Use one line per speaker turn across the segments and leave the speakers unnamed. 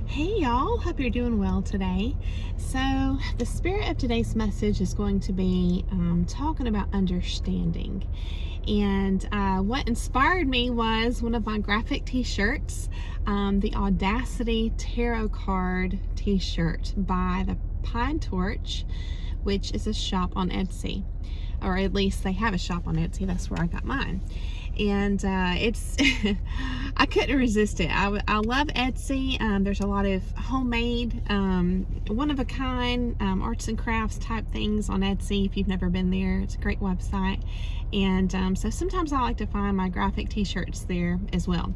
Hey y'all, hope you're doing well today. So, the spirit of today's message is going to be talking about understanding. And what inspired me was one of my graphic t-shirts, the Audacity Tarot Card t-shirt by the Pine Torch, which is a shop on Etsy. Or at least they have a shop on Etsy. That's where I got mine. And it's I couldn't resist it. I love Etsy. There's a lot of homemade, one-of-a-kind arts and crafts type things on Etsy. If you've never been there, it's a great website. And so sometimes I like to find my graphic t-shirts there as well.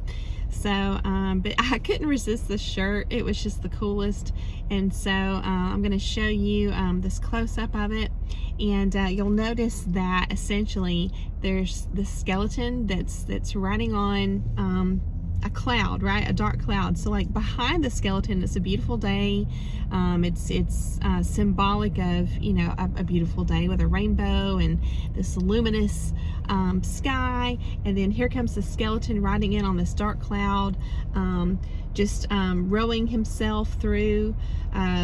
So but I couldn't resist this shirt. It was just the coolest. And so I'm going to show you this close-up of it. And you'll notice that essentially there's this skeleton that's riding on a cloud, right? A dark cloud. So like behind the skeleton, it's a beautiful day. It's symbolic of, you know, a beautiful day with a rainbow and this luminous sky. And then here comes the skeleton riding in on this dark cloud, just rowing himself through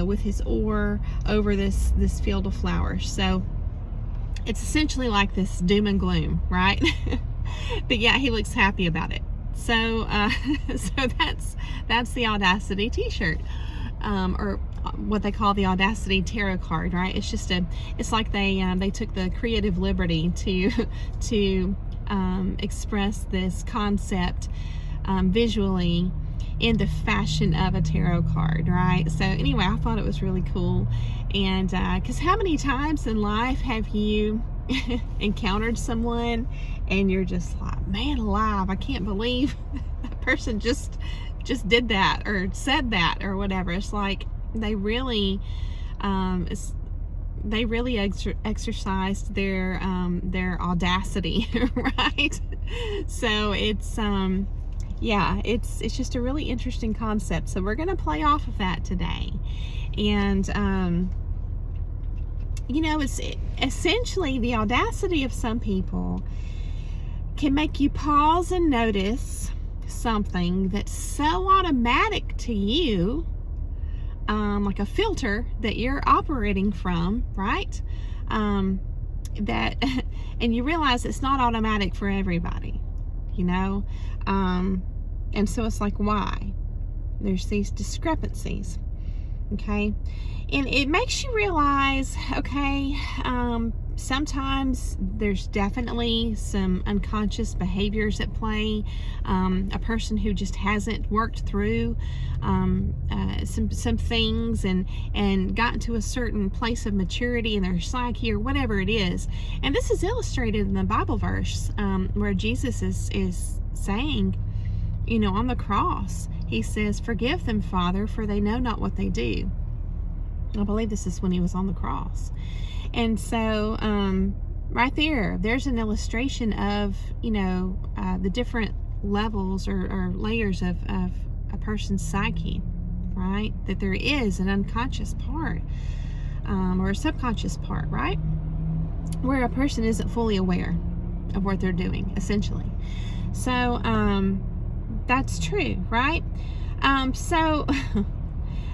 with his oar over this field of flowers. So it's essentially like this doom and gloom, right? But yeah, he looks happy about it. So so that's the Audacity t-shirt, or what they call the Audacity Tarot Card, right? It's just it's like they took the creative liberty to express this concept visually in the fashion of a tarot card, right? So anyway, I thought it was really cool. And because how many times in life have you encountered someone and you're just like, man alive, I can't believe that person just did that or said that or whatever. It's like they really exercised their audacity, right? So it's yeah, it's just a really interesting concept. So we're going to play off of that today. And you know, it's essentially the audacity of some people can make you pause and notice something that's so automatic to you, like a filter that you're operating from, right? That and you realize it's not automatic for everybody, you know? And so it's like, why? There's these discrepancies, okay? And it makes you realize, okay, sometimes there's definitely some unconscious behaviors at play. A person who just hasn't worked through some things and gotten to a certain place of maturity in their psyche or whatever it is. And this is illustrated in the Bible verse where Jesus is saying, you know, on the cross, he says, "Forgive them, Father, for they know not what they do." I believe this is when he was on the cross. And so right there's an illustration of, you know, the different levels or layers of a person's psyche, right? That there is an unconscious part or a subconscious part, right? Where a person isn't fully aware of what they're doing, essentially. So that's true, right? So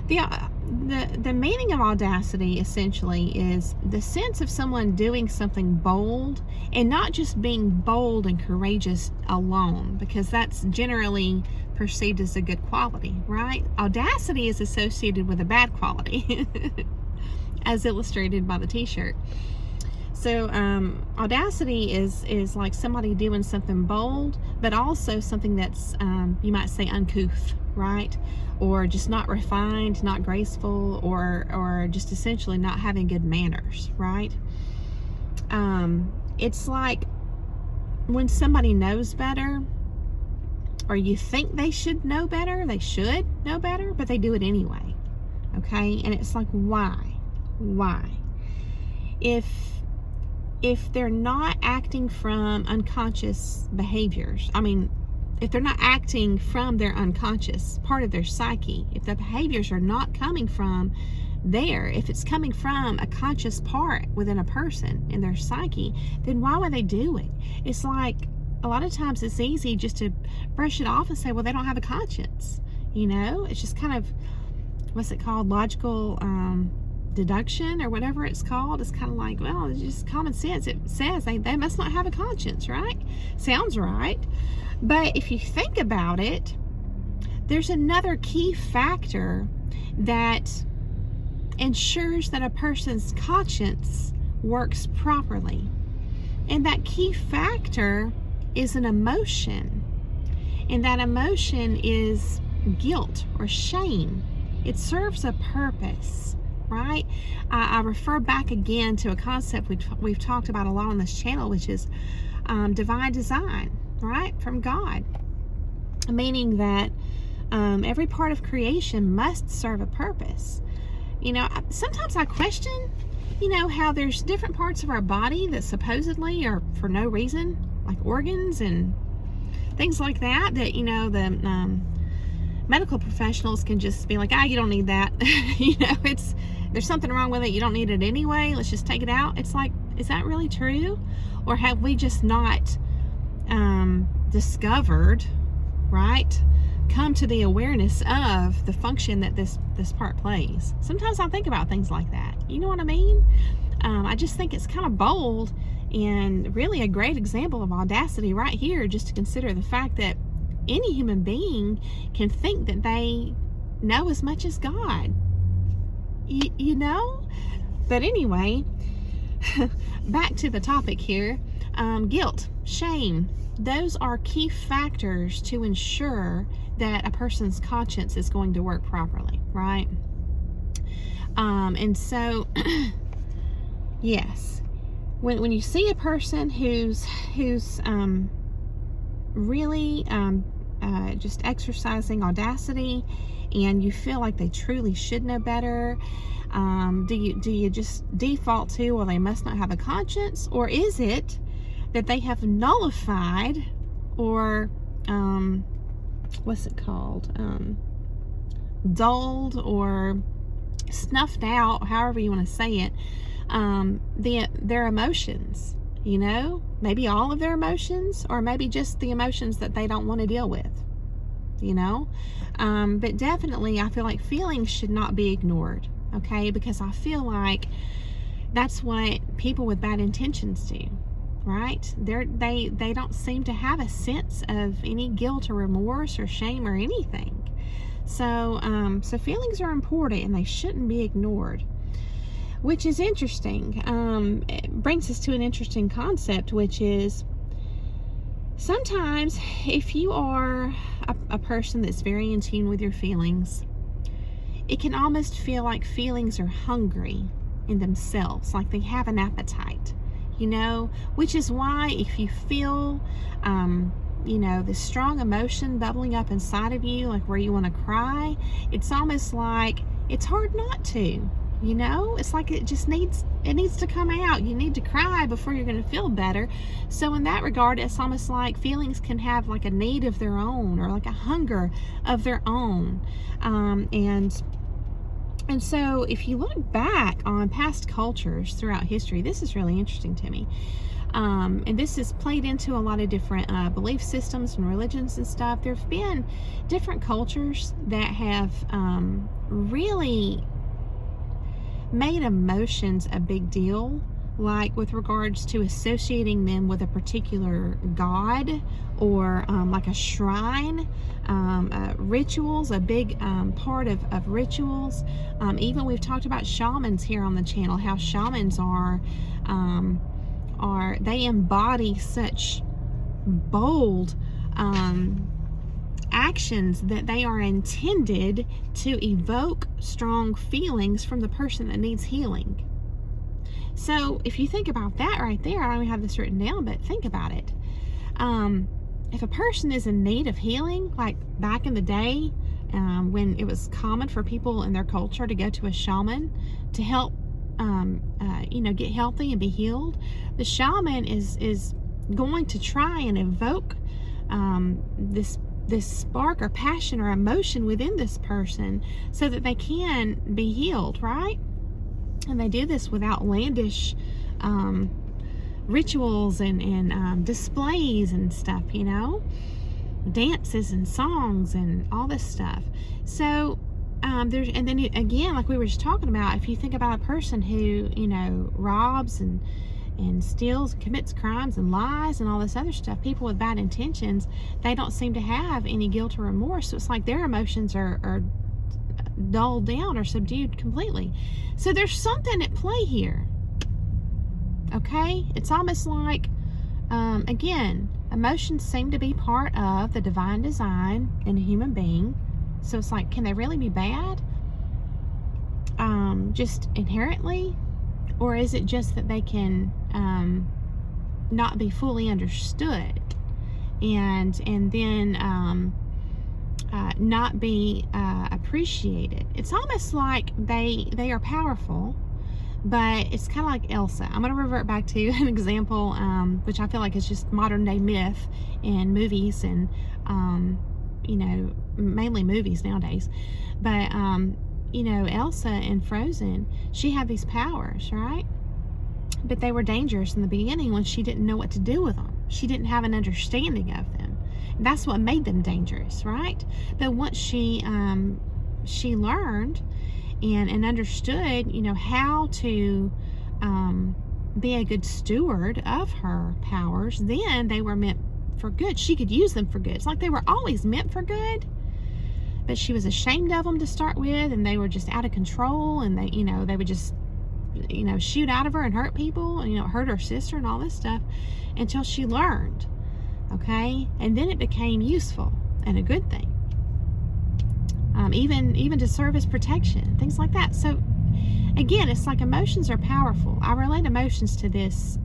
the meaning of audacity essentially is the sense of someone doing something bold, and not just being bold and courageous alone, because that's generally perceived as a good quality, right? Audacity is associated with a bad quality, as illustrated by the t-shirt. So audacity is like somebody doing something bold, but also something that's you might say uncouth, right? Or just not refined, not graceful, or just essentially not having good manners, right? It's like when somebody knows better, or you think they should know better, but they do it anyway, okay? And it's like, why? If they're not acting from unconscious behaviors, if they're not acting from their unconscious part of their psyche, if the behaviors are not coming from there, if it's coming from a conscious part within a person in their psyche, then why would they do it? It's like, a lot of times it's easy just to brush it off and say, well, they don't have a conscience. You know, it's just kind of what's it called? Logical deduction or whatever it's called. It's kind of like, well, it's just common sense. It says they must not have a conscience, right? Sounds right. But if you think about it, there's another key factor that ensures that a person's conscience works properly. And that key factor is an emotion. And that emotion is guilt or shame. It serves a purpose, right? I refer back again to a concept we've talked about a lot on this channel, which is divine design, right? From God. Meaning that every part of creation must serve a purpose. You know, sometimes I question, you know, how there's different parts of our body that supposedly are for no reason, like organs and things like that, you know, the medical professionals can just be like, you don't need that. You know, there's something wrong with it. You don't need it anyway. Let's just take it out. It's like, is that really true? Or have we just not discovered, right? Come to the awareness of the function that this part plays. Sometimes I think about things like that. You know what I mean? I just think it's kind of bold and really a great example of audacity right here, just to consider the fact that any human being can think that they know as much as God. You know? But anyway, back to the topic here. Guilt, shame, those are key factors to ensure that a person's conscience is going to work properly, right? And so, yes, when you see a person who's really just exercising audacity, and you feel like they truly should know better, do you just default to, well, they must not have a conscience? Or is it that they have nullified or what's it called, dulled or snuffed out, however you want to say it, their emotions? You know, maybe all of their emotions, or maybe just the emotions that they don't want to deal with, you know. But definitely I feel like feelings should not be ignored, okay? Because I feel like that's what people with bad intentions do, right? They don't seem to have a sense of any guilt or remorse or shame or anything. So feelings are important and they shouldn't be ignored. Which is interesting. It brings us to an interesting concept, which is sometimes if you are a person that's very in tune with your feelings, it can almost feel like feelings are hungry in themselves, like they have an appetite, you know, which is why if you feel, you know, this strong emotion bubbling up inside of you, like where you want to cry, it's almost like it's hard not to. You know, it's like it needs to come out. You need to cry before you're going to feel better. So in that regard, it's almost like feelings can have like a need of their own, or like a hunger of their own. And so if you look back on past cultures throughout history, this is really interesting to me. And this is played into a lot of different belief systems and religions and stuff. There have been different cultures that have really made emotions a big deal, like with regards to associating them with a particular god, or like a shrine, rituals, a big part of rituals. Even we've talked about shamans here on the channel, how shamans they embody such bold actions that they are intended to evoke strong feelings from the person that needs healing. So if you think about that right there, I don't even have this written down, but think about it. If a person is in need of healing, like back in the day, when it was common for people in their culture to go to a shaman to help you know, get healthy and be healed, the shaman is going to try and evoke this spark or passion or emotion within this person so that they can be healed, right? And they do this with outlandish rituals and displays and stuff, you know, dances and songs and all this stuff. So and then again, like we were just talking about, if you think about a person who, robs and steals and commits crimes and lies and all this other stuff, people with bad intentions, they don't seem to have any guilt or remorse. So it's like their emotions are dulled down or subdued completely. So there's something at play here. Okay? It's almost like, again, emotions seem to be part of the divine design in a human being. So it's like, can they really be bad? Just inherently? Or is it just that they can not be fully understood and then not be appreciated? It's almost like they are powerful, but it's kind of like Elsa. I'm going to revert back to an example, which I feel like is just modern day myth in movies and, mainly movies nowadays. But, Elsa in Frozen, she had these powers, right? But they were dangerous in the beginning when she didn't know what to do with them. She didn't have an understanding of them. And that's what made them dangerous, right? But once she learned and understood, how to be a good steward of her powers, then they were meant for good. She could use them for good. It's like they were always meant for good, but she was ashamed of them to start with, and they were just out of control, and they would just, shoot out of her and hurt people, and, hurt her sister and all this stuff until she learned, okay? And then it became useful and a good thing. Even to serve as protection, things like that. So again, it's like emotions are powerful. I relate emotions to this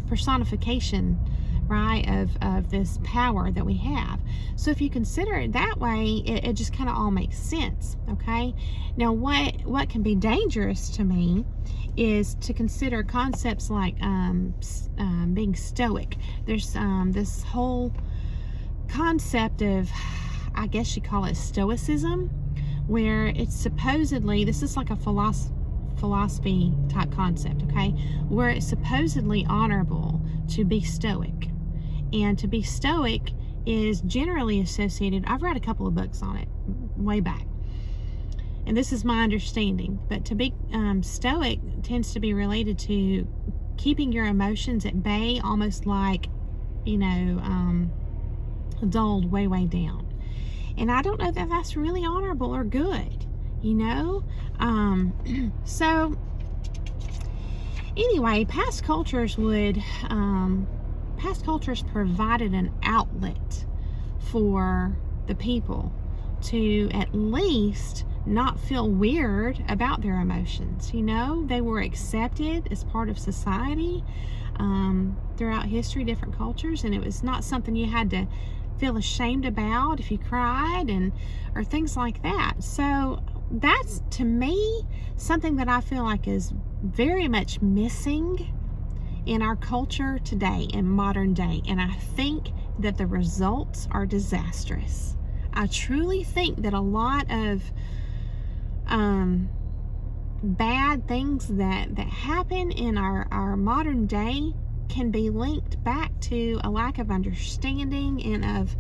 personification, right, of this power that we have. So if you consider it that way, it just kind of all makes sense, okay? Now, what can be dangerous to me is to consider concepts like being stoic. There's this whole concept of, I guess you call it stoicism, where it's supposedly, this is like a philosophy type concept, okay, where it's supposedly honorable to be stoic. And to be stoic is generally associated, I've read a couple of books on it way back, and this is my understanding, but to be stoic tends to be related to keeping your emotions at bay, almost like, dulled way down. And I don't know that that's really honorable or good, so anyway, past cultures provided an outlet for the people to at least not feel weird about their emotions. They were accepted as part of society throughout history, different cultures, and it was not something you had to feel ashamed about if you cried or things like that. So that's, to me, something that I feel like is very much missing in our culture today, in modern day, and I think that the results are disastrous. I truly think that a lot of bad things that happen in our modern day can be linked back to a lack of understanding and of,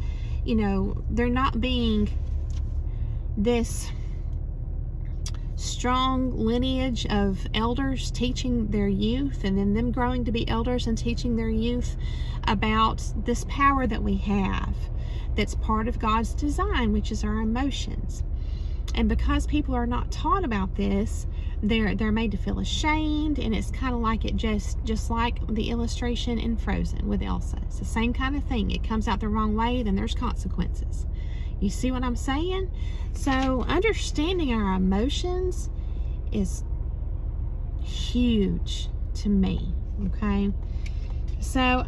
there not being this strong lineage of elders teaching their youth, and then them growing to be elders and teaching their youth about this power that we have that's part of God's design, which is our emotions. And because people are not taught about this, they're made to feel ashamed, and it's kind of like it just like the illustration in Frozen with Elsa. It's the same kind of thing. It comes out the wrong way, then there's consequences. You see what I'm saying? So understanding our emotions is huge to me, okay? So,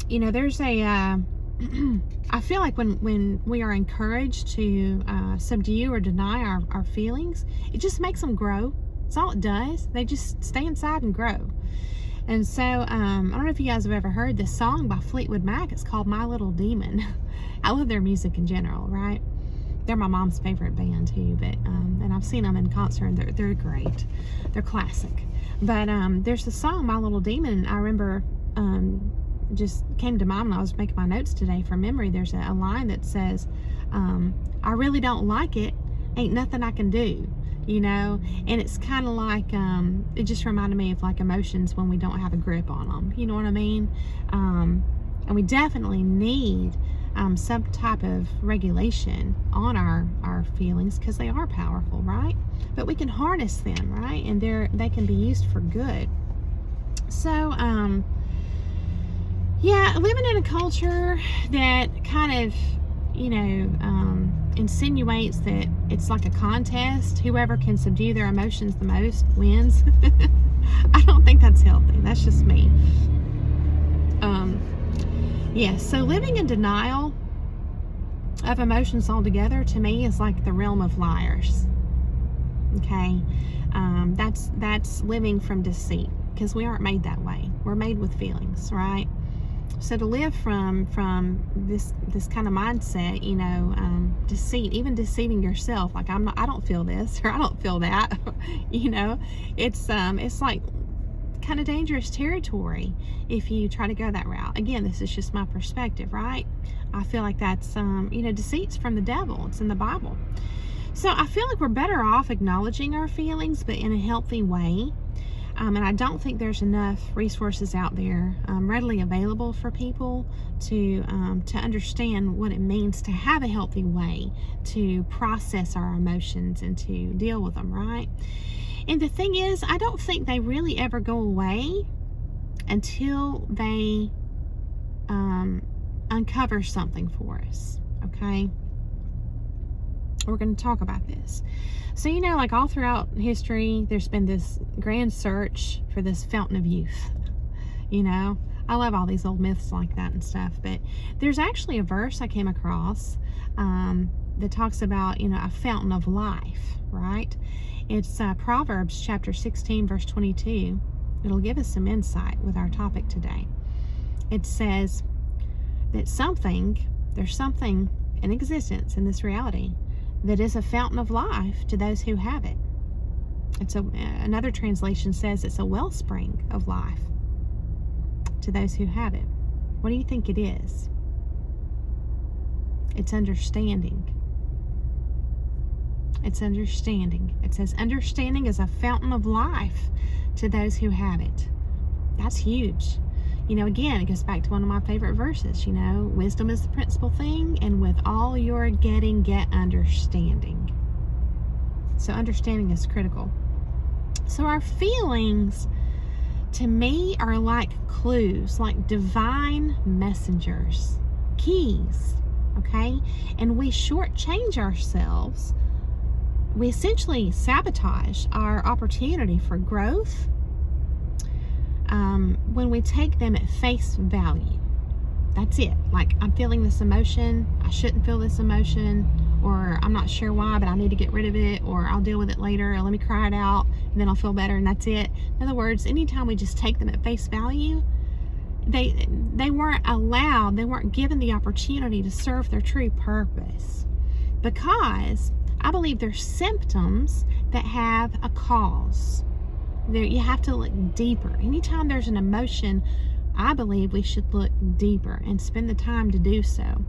there's a, I feel like when we are encouraged to subdue or deny our feelings, it just makes them grow. That's all it does. They just stay inside and grow. And so, I don't know if you guys have ever heard this song by Fleetwood Mac. It's called My Little Demon. I love their music in general, right? They're my mom's favorite band too, but and I've seen them in concert, and they're great. They're classic. But there's the song My Little Demon, and I remember just came to mind when I was making my notes today from memory. There's a line that says, I really don't like it. Ain't nothing I can do, and it's kind of like, it just reminded me of like emotions when we don't have a grip on them, you know what I mean? And we definitely need some type of regulation on our feelings, because they are powerful, right? But we can harness them, right? And they can be used for good. So, yeah, living in a culture that kind of, insinuates that it's like a contest. Whoever can subdue their emotions the most wins. I don't think that's healthy. That's just me. So living in denial of emotions altogether, to me, is like the realm of liars. Okay? That's living from deceit, because we aren't made that way. We're made with feelings, right? So to live from this kind of mindset, deceit, even deceiving yourself, like I don't feel this, or I don't feel that, it's like kind of dangerous territory if you try to go that route. Again, this is just my perspective, right? I feel like that's deceit's from the devil. It's in the Bible. So I feel like we're better off acknowledging our feelings, but in a healthy way. And I don't think there's enough resources out there readily available for people to understand what it means to have a healthy way to process our emotions and to deal with them, right? And the thing is, I don't think they really ever go away until they uncover something for us, okay? We're going to talk about this. So, like all throughout history, there's been this grand search for this fountain of youth. I love all these old myths like that and stuff, but there's actually a verse I came across that talks about, a fountain of life, right? It's Proverbs chapter 16, verse 22. It'll give us some insight with our topic today. It says that there's something in existence in this reality that is a fountain of life to those who have it. Another translation says it's a wellspring of life to those who have it. What do you think it is? It's understanding. It's understanding. It says understanding is a fountain of life to those who have it. That's huge. Again, it goes back to one of my favorite verses, wisdom is the principal thing, and with all you're getting, get understanding. So understanding is critical. So our feelings, to me, are like clues, like divine messengers, keys, okay? And we shortchange ourselves. We essentially sabotage our opportunity for growth when we take them at face value. That's it. Like, I'm feeling this emotion, I shouldn't feel this emotion, or I'm not sure why, but I need to get rid of it, or I'll deal with it later, or let me cry it out, and then I'll feel better, and that's it. In other words, anytime we just take them at face value, they weren't given the opportunity to serve their true purpose, because I believe they're symptoms that have a cause. You have to look deeper. Anytime there's an emotion, I believe we should look deeper and spend the time to do so.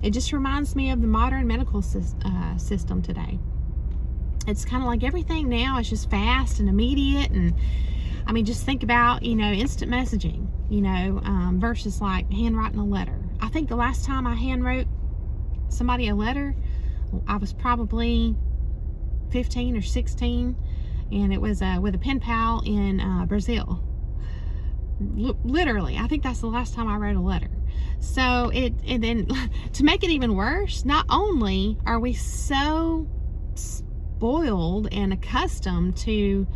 It just reminds me of the modern medical system today. It's kind of like everything now is just fast and immediate. And just think about, instant messaging, versus like handwriting a letter. I think the last time I handwrote somebody a letter, I was probably 15 or 16. And it was with a pen pal in Brazil. Literally, I think that's the last time I wrote a letter. So and then to make it even worse, not only are we so spoiled and accustomed to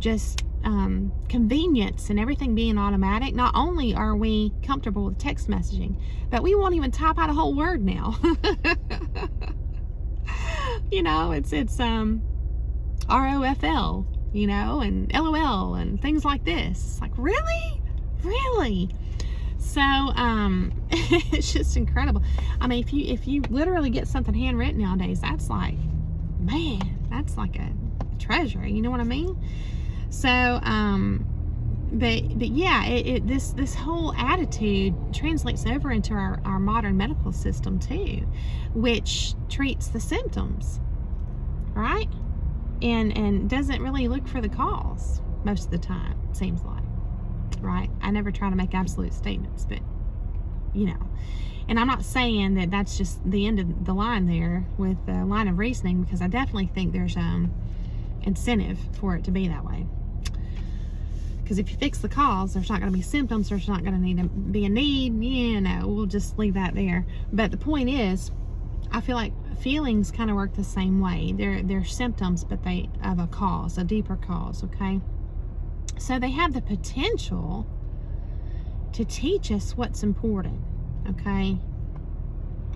just convenience and everything being automatic, not only are we comfortable with text messaging, but we won't even type out a whole word now. It's ROFL, and LOL and things like this. It's like, really? So it's just incredible. If you literally get something handwritten nowadays, that's like, man, that's like a treasure. You know what I mean? So but yeah, this whole attitude translates over into our modern medical system too, which treats the symptoms, right? And doesn't really look for the cause most of the time, it seems like, right? I never try to make absolute statements, but and I'm not saying that that's just the end of the line there with the line of reasoning, because I definitely think there's incentive for it to be that way. Because if you fix the cause, there's not going to be symptoms, there's not going to need to be a need, we'll just leave that there. But the point is, I feel like feelings kind of work the same way. They're symptoms, but they of a cause, a deeper cause, okay? So they have the potential to teach us what's important, okay?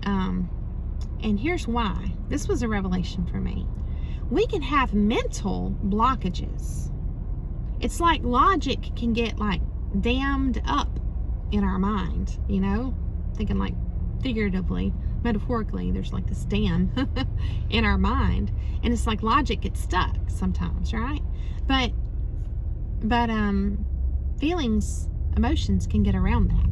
And here's why. This was a revelation for me. We can have mental blockages. It's like logic can get like dammed up in our mind, thinking like figuratively, metaphorically, there's like this dam in our mind, and it's like logic gets stuck sometimes, right? But feelings, emotions can get around that.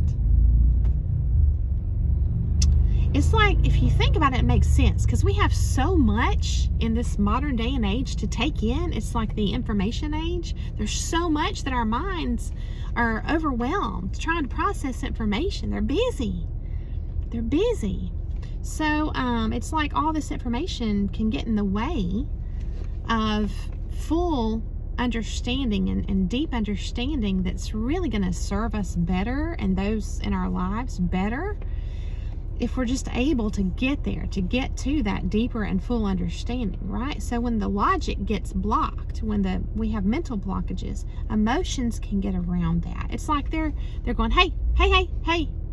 It's like, if you think about it, it makes sense, because we have so much in this modern day and age to take in. It's like the information age. There's so much that our minds are overwhelmed trying to process information. They're busy. So it's like all this information can get in the way of full understanding and deep understanding that's really going to serve us better and those in our lives better, if we're just able to get there, to get to that deeper and full understanding, right? So when the logic gets blocked, when we have mental blockages, emotions can get around that. It's like they're going, hey,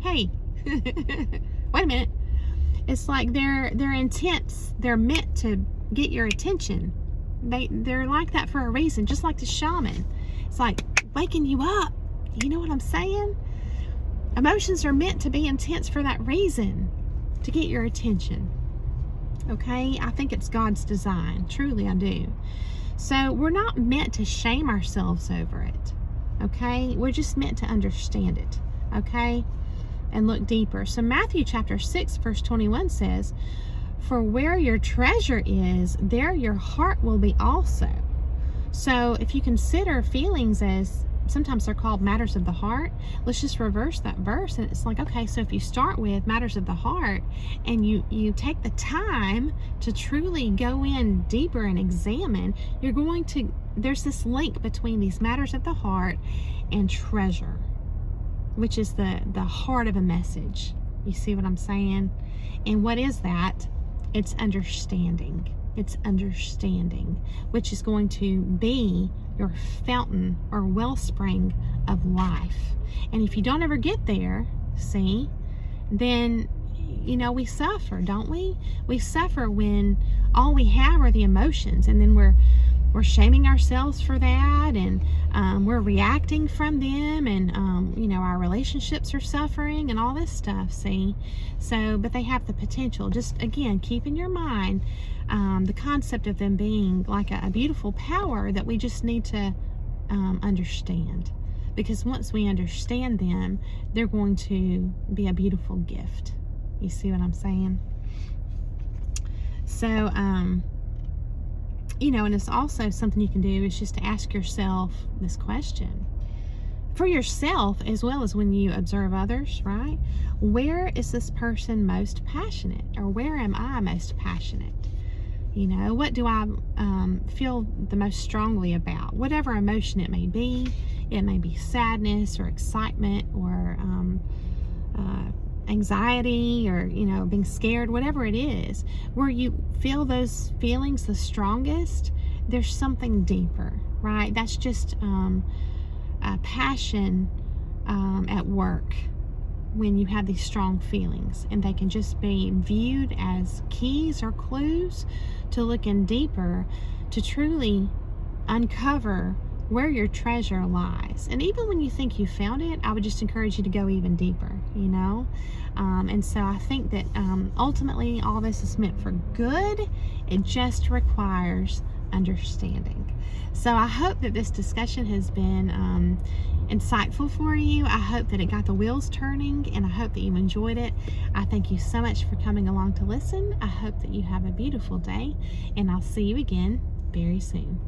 wait a minute. It's like they're intense. They're meant to get your attention. They're like that for a reason, just like the shaman. It's like waking you up. You know what I'm saying? Emotions are meant to be intense for that reason, to get your attention. Okay? I think it's God's design. Truly, I do. So we're not meant to shame ourselves over it. Okay? We're just meant to understand it. Okay? And look deeper. So Matthew chapter 6, verse 21 says, "For where your treasure is, there your heart will be also." So if you consider feelings as, sometimes they're called matters of the heart, let's just reverse that verse. And it's like, okay, so if you start with matters of the heart and you take the time to truly go in deeper and examine, there's this link between these matters of the heart and treasure, which is the heart of a message. You see what I'm saying? And what is that? It's understanding. It's understanding, which is going to be your fountain or wellspring of life. And if you don't ever get there, see, then, we suffer, don't we? We suffer when all we have are the emotions, and then we're shaming ourselves for that, and we're reacting from them, and our relationships are suffering and all this stuff, see? So, but they have the potential. Just again, keep in your mind the concept of them being like a beautiful power that we just need to understand, because once we understand them, they're going to be a beautiful gift. You see what I'm saying? So and it's also something you can do is just to ask yourself this question for yourself, as well as when you observe others, right? Where is this person most passionate, or where am I most passionate? What do I feel the most strongly about? Whatever emotion it may be sadness or excitement or anxiety or, being scared, whatever it is, where you feel those feelings the strongest, there's something deeper, right? That's just a passion at work when you have these strong feelings, and they can just be viewed as keys or clues to look in deeper, to truly uncover where your treasure lies. And even when you think you found it, I would just encourage you to go even deeper, and so I think that ultimately all this is meant for good. It just requires understanding. So I hope that this discussion has been insightful for you. I hope that it got the wheels turning, and I hope that you enjoyed it. I thank you so much for coming along to listen. I hope that you have a beautiful day, and I'll see you again very soon.